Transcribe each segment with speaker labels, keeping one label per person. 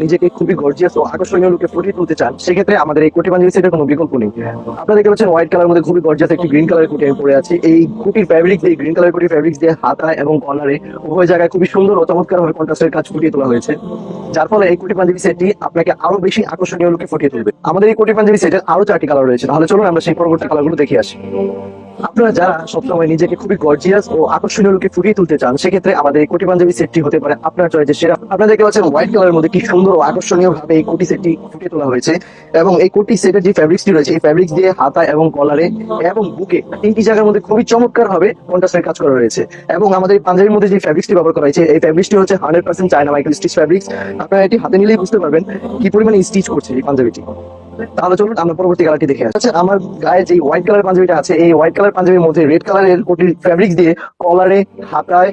Speaker 1: নিজেকে খুবই গর্জিয়াস ও আকর্ষণীয় লুকে ফুটিয়ে তুলতে চান, সেক্ষেত্রে আমাদের এই কোটি পাঞ্জাবি সেটের কোনো বিকল্প নেই। আপনারা দেখতে পাচ্ছেন হোয়াইট কালার মধ্যে খুবই গর্জিয়াস একটি গ্রিন কালার কোটি আমি পরে আছি। এই কুটির ফ্যাব্রিক দিয়ে, গ্রিন কালার কোটির ফ্যাব্রিক্স দিয়ে হাতায় এবং কলারে উভয় জায়গায় খুবই সুন্দর ও চমৎকার ভাবে কন্ট্রাস্টের কাজ ফুটিয়ে তোলা হয়েছে, যার ফলে এই কোটি পাঞ্জাবি সেটটি আপনাকে আরো বেশি আকর্ষণীয় লুকে ফুটিয়ে তুলবে। আমাদের এই কোটি পাঞ্জাবি সেটের আরো 4টি কালার রয়েছে, তাহলে চলুন আমরা সেই পরবর্তী কালারগুলো দেখে আসি। আপনারা যারা সবসময় নিজেকে খুবই গর্জিয়াস ও আকর্ষণীয় লুকে ফুটিয়ে তুলতে চান, সেক্ষেত্রে আমাদের এই কোটি পাঞ্জাবি সেটটি হতে পারে আপনার চয়েসের সেরা। আপনারা দেখতে পাচ্ছেন হোয়াইট কালারের মধ্যে কি সুন্দর ও আকর্ষণীয় ভাবে এই কোটি সেটটি ফুটিয়ে তোলা হয়েছে, এবং এই কোটি সেটের যে ফ্যাব্রিক্সটি রয়েছে, এই ফ্যাব্রিক্স দিয়ে হাতা এবং কলারে এবং বুকে 3টি জায়গার মধ্যে খুবই চমৎকার ভাবে কন্ট্রাস্টের কাজ করা রয়েছে। এবং আমাদের এই পাঞ্জাবির মধ্যে যে ফ্যাব্রিক্সটি ব্যবহার করা হয়েছে, এই ফ্যাব্রিক্সটি হচ্ছে 100% চায়না মাইক্রো স্টিচ ফ্যাব্রিক্স। আপনারা এটি হাতে নিলেই বুঝতে পারবেন কি পরিমাণে স্টিচ করছে এই পাঞ্জাবিটি। তাহলে চলুন আমরা পরবর্তী কালারটি দেখে আসি। আচ্ছা, আমার গায়ে যে হোয়াইট কালার পাঞ্জাবিটা আছে, এই হোয়াইট কালার পাঞ্জাবির মধ্যে রেড কালারের কোটির ফ্যাব্রিক্স দিয়ে কলারে, হাতায়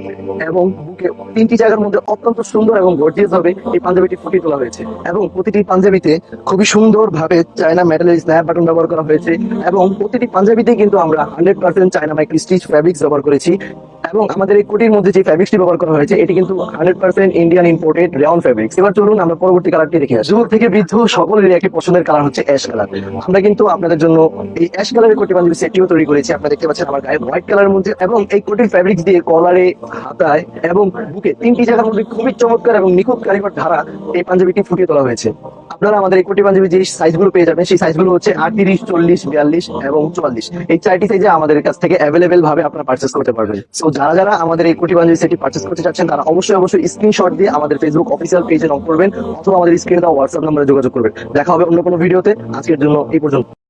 Speaker 1: এবং বুকে 3টি জায়গার মধ্যে অত্যন্ত সুন্দর এবং গর্জিয়াস ভাবে এই পাঞ্জাবিটি ফুটিয়ে তোলা হয়েছে। এবং প্রতিটি পাঞ্জাবিতে খুবই সুন্দর ভাবে চায়না মেটালের স্ন্যাপ বাটন ব্যবহার করা হয়েছে, এবং প্রতিটি পাঞ্জাবিতে কিন্তু আমরা 100% চায়না মাইক্রো স্টিচ ফ্যাব্রিক্স ব্যবহার করেছি। এবং আমাদের এই কোটির মধ্যে যে ফ্যাব্রিক্সটি ব্যবহার করা হয়েছে, এটি কিন্তু 100% ইন্ডিয়ান ইম্পোর্টেড রেয়ন ফ্যাব্রিক্স। এবার চলুন আমরা পরবর্তী কালারটি দেখে আসি। যুব থেকে বৃদ্ধ সকলেরই একটি পছন্দের কালার হচ্ছে অ্যাশ কালার। আমরা কিন্তু আপনাদের জন্য এই অ্যাশ কালারের কোটি পাঞ্জাবি সেটটিও তৈরি করেছি। আপনারা দেখতে পাচ্ছেন আমার গায়ে হোয়াইট কালারের মধ্যে, এবং এই কোটির ফ্যাব্রিক্স দিয়ে কলারে, হাতায় এবং বুকে 3টি জায়গার মধ্যে খুবই চমৎকার এবং নিখুঁত কারিগর ধারা এই পাঞ্জাবিটি ফুটিয়ে তোলা হয়েছে। আপনারা আমাদের এই কোটি পাঞ্জাবি যে সাইজগুলো পেয়ে যাবেন, সেই সাইজগুলো হচ্ছে 38, 40, 42 এবং 44। এই 4টি সাইজে আমাদের কাছ থেকে অ্যাভেলেবেল ভাবে আপনারা পারচেস করতে পারবেন। সো যারা যারা আমাদের এই কোটি পাঞ্জাবি সেটটি পারচেস করতে চাচ্ছেন, তারা অবশ্যই স্ক্রিনশট দিয়ে আমাদের ফেসবুক অফিসিয়াল পেজে নক করবেন, অথবা আমাদের স্ক্রিনে দেওয়া হোয়াটসঅ্যাপ নম্বরে যোগাযোগ করবেন। দেখা হবে অন্য কোনো ভিডিওতে। আজকের জন্য এই পর্যন্ত।